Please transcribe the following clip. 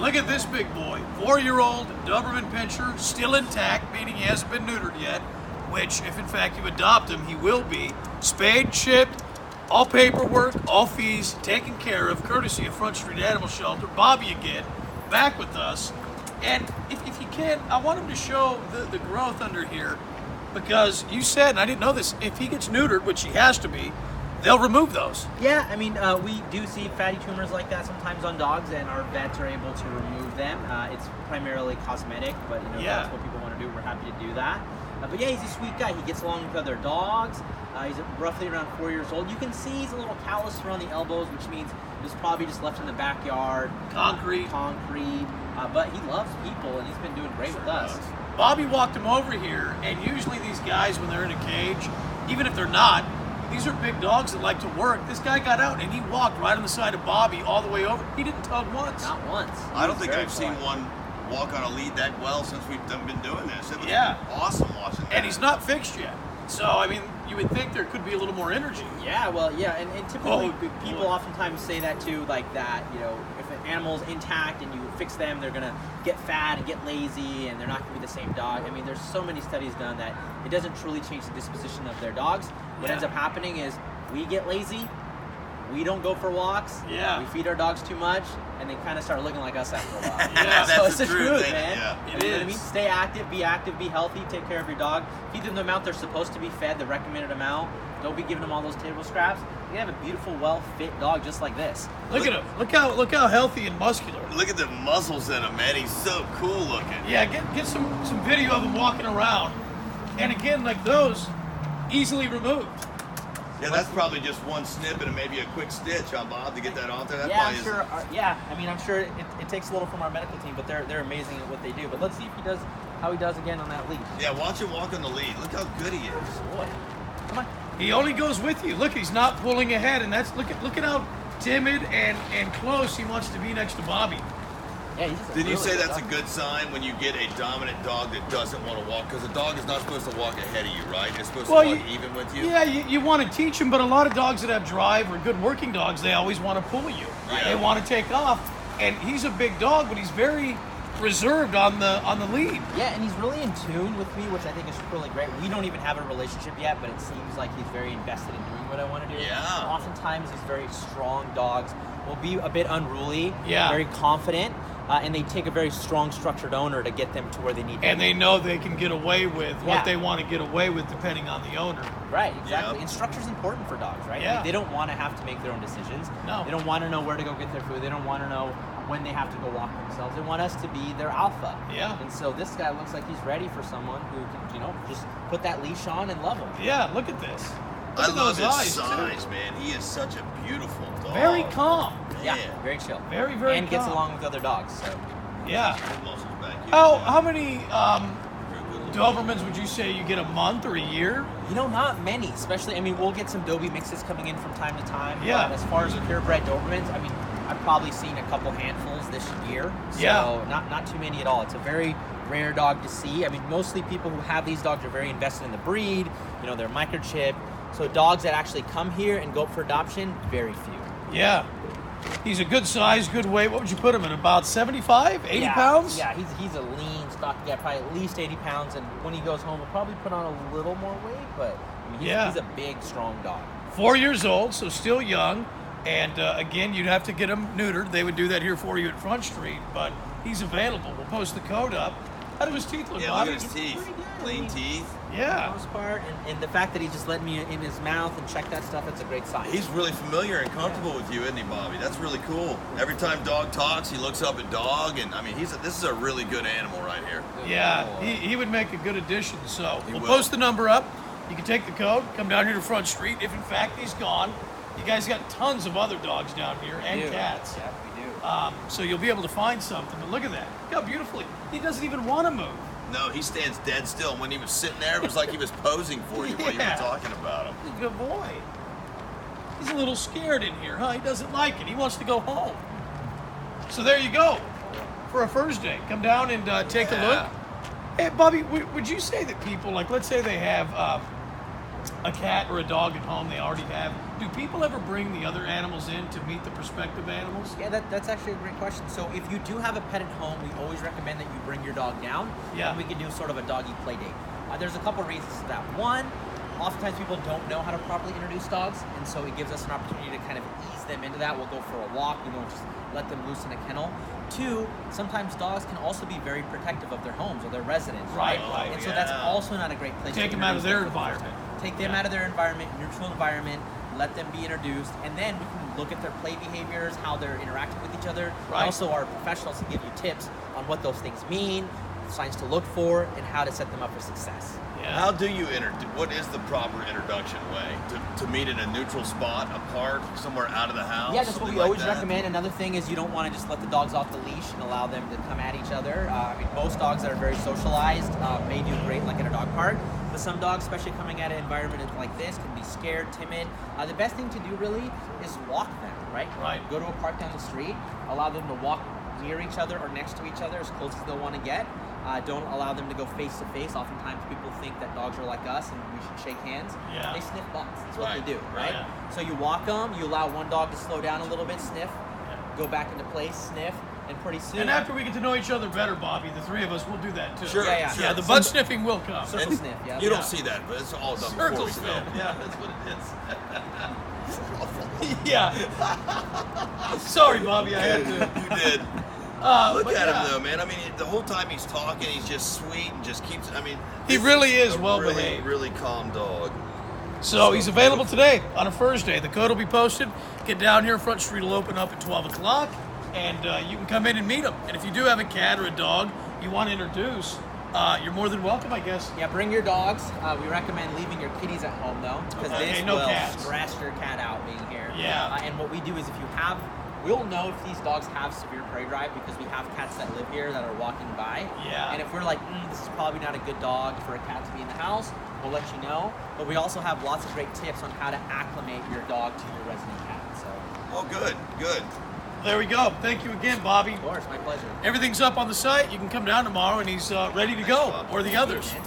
Look at this big boy. 4-year-old Doberman Pinscher, still intact, meaning he hasn't been neutered yet, which, if in fact you adopt him, he will be. Spayed, shipped, all paperwork, all fees taken care of, courtesy of Front Street Animal Shelter. Bobby again, back with us. And if you can, I want him to show the growth under here, because you said, and I didn't know this, if he gets neutered, which he has to be, they'll remove those. Yeah, I mean, we do see fatty tumors like that sometimes on dogs, and our vets are able to remove them. It's primarily cosmetic, but if that's what people want to do, we're happy to do that. But yeah, he's a sweet guy. He gets along with other dogs. He's roughly around 4 years old. You can see he's a little callous around the elbows, which means he was probably just left in the backyard. Concrete. But he loves people, and he's been doing great with us. Bobby walked him over here, and usually these guys, when they're in a cage, even if they're not, these are big dogs that like to work. This guy got out, and he walked right on the side of Bobby all the way over. He didn't tug once. Not once. I don't think I've seen one walk on a lead that well since we've been doing this. It was awesome watching that. And he's not fixed yet. So, I mean, you would think there could be a little more energy. Yeah, well, yeah, and typically people oftentimes say that too, like that, if an animal's intact and you fix them, they're going to get fat and get lazy, and they're not going to be the same dog. I mean, there's so many studies done that it doesn't truly change the disposition of their dogs. What ends up happening is we get lazy, we don't go for walks, we feed our dogs too much, and they kind of start looking like us after a while. So it's the truth, man. Yeah, you know what I mean? Stay active, be healthy, take care of your dog. Feed them the amount they're supposed to be fed, the recommended amount. Don't be giving them all those table scraps. You have a beautiful, well-fit dog just like this. Look at him. Look how healthy and muscular. Look at the muscles in him, man. He's so cool looking. Yeah, get some video of him walking around. And again, like those, easily removed. Yeah, that's probably just one snippet and maybe a quick stitch, huh, Bob, to get that off there? I'm sure. I mean, I'm sure it takes a little from our medical team, but they're amazing at what they do. But let's see if how he does again on that lead. Yeah, watch him walk on the lead. Look how good he is. Boy, come on. He only goes with you. Look, he's not pulling ahead, and look at how timid and close he wants to be next to Bobby. Yeah, Did you say that's a good sign when you get a dominant dog that doesn't want to walk? Because a dog is not supposed to walk ahead of you, right? It's supposed to walk even with you? Yeah, you want to teach them, but a lot of dogs that have drive or good working dogs, they always want to pull you. Right. They want to take off, and he's a big dog, but he's very reserved on the lead. Yeah, and he's really in tune with me, which I think is really great. We don't even have a relationship yet, but it seems like he's very invested in doing what I want to do. Yeah. Oftentimes, these very strong dogs will be a bit unruly, Yeah. very confident, and they take a very strong, structured owner to get them to where they need to And be. they know they can get away with what they want to get away with depending on the owner. Right, exactly. Yep. And structure's important for dogs, right? Yeah. I mean, they don't want to have to make their own decisions. No. They don't want to know where to go get their food. They don't want to know when they have to go walk themselves. They want us to be their alpha. Yeah. And so this guy looks like he's ready for someone who can, just put that leash on and love him. Yeah, look at this. I Look at love those his eyes, size, too. man. He is such a beautiful dog. Very calm. Yeah, Man. very chill. Very, very And gets calm. along with other dogs. So Yeah. Good muscles back here. How many Very good looking. Dobermans would you say you get a month or a year? not many, especially, we'll get some Dobie mixes coming in from time to time. Yeah. But as far as purebred Dobermans, I've probably seen a couple handfuls this year. So Yeah. not too many at all. It's a very rare dog to see. Mostly people who have these dogs are very invested in the breed. They're microchipped. So dogs that actually come here and go up for adoption, very few. Yeah. He's a good size, good weight. What would you put him in? About 75, 80 pounds? Yeah, he's a lean stock. Yeah, probably at least 80 pounds. And when he goes home, he'll probably put on a little more weight. But he's a big, strong dog. 4 years old, so still young. And again, you'd have to get him neutered. They would do that here for you at Front Street. But he's available. We'll post the code up. How do his teeth look, Yeah, Bobby? look at his teeth. pretty good. Clean teeth. For Yeah. the most part, and the fact that he just let me in his mouth and check that stuff, that's a great sign. He's really familiar and comfortable with you, isn't he, Bobby? That's really cool. Every time dog talks, he looks up at dog, and this is a really good animal right here. Yeah, he would make a good addition. So He we'll will. post the number up. You can take the code, come down here to Front Street. If in fact he's gone, you guys got tons of other dogs down here and cats. Yeah, we do. So you'll be able to find something. But look at that. Look how beautifully. He doesn't even want to move. No, he stands dead still. When he was sitting there, it was like he was posing for you while you were Yeah. talking about him. He's a good boy. He's a little scared in here, huh? He doesn't like it. He wants to go home. So there you go. For a first day, come down and take a look. Hey, Bobby, would you say that people, like, let's say they have a cat or a dog at home they already have, do people ever bring the other animals in to meet the prospective animals? Yeah, that's actually a great question. So if you do have a pet at home, we always recommend that you bring your dog down. Yeah. And we can do sort of a doggy play date. There's a couple reasons to that. One, oftentimes people don't know how to properly introduce dogs, and so it gives us an opportunity to kind of ease them into that. We'll go for a walk. We won't just let them loose in a kennel. Two, sometimes dogs can also be very protective of their homes or their residence, right? Right, And so that's also not a great place Take to them out of introduce their them. environment. Take them out of their environment, neutral environment, let them be introduced, and then we can look at their play behaviors, how they're interacting with each other. Right. Also, our professionals can give you tips on what those things mean, signs to look for, and how to set them up for success. Yeah. How do you what is the proper introduction way? To meet in a neutral spot, a park, somewhere out of the house? Yeah, that's what something we like always that? recommend. Another thing is you don't want to just let the dogs off the leash and allow them to come at each other. I mean, most dogs that are very socialized may do great like at a dog park, but some dogs, especially coming at an environment like this, can be scared, timid. The best thing to do really is walk them, right? Right. Go to a park down the street, allow them to walk near each other or next to each other as close as they'll want to get. Don't allow them to go face to face. Oftentimes people think that dogs are like us and we should shake hands. Yeah. They sniff butts. That's what Right, they do, right? right. So you walk them, you allow one dog to slow down a little bit, sniff, go back into place, sniff, and pretty soon... And after we get to know each other better, Bobby, the three of us will do that too. Sure, Yeah, sure. Yeah, the butt sniffing will come. Circle sniff, yeah. You don't see that, but it's all done before Circle we sniff. film. Yeah, that's what it is. Yeah. Sorry, Bobby, I had to. You did. Look but at yeah. him though, man. I mean, the whole time he's talking, he's just sweet and just keeps. I mean, He this really is a well really, behaved. really calm dog. So he's available today on a Thursday. The code will be posted. Get down here. Front Street will open up at 12 o'clock, and you can come in and meet him. And if you do have a cat or a dog you want to introduce, you're more than welcome, I guess. Yeah, bring your dogs. We recommend leaving your kitties at home though, because Okay, this no will cats. stress your cat out being here. Yeah. And what we do is we'll know if these dogs have severe prey drive because we have cats that live here that are walking by. Yeah. And if we're like, this is probably not a good dog for a cat to be in the house, we'll let you know. But we also have lots of great tips on how to acclimate your dog to your resident cat. So, Oh, good, good. There we go. Thank you again, Bobby. of course, my pleasure. Everything's up on the site. You can come down tomorrow, and he's ready to go, Bob. or the others. Man.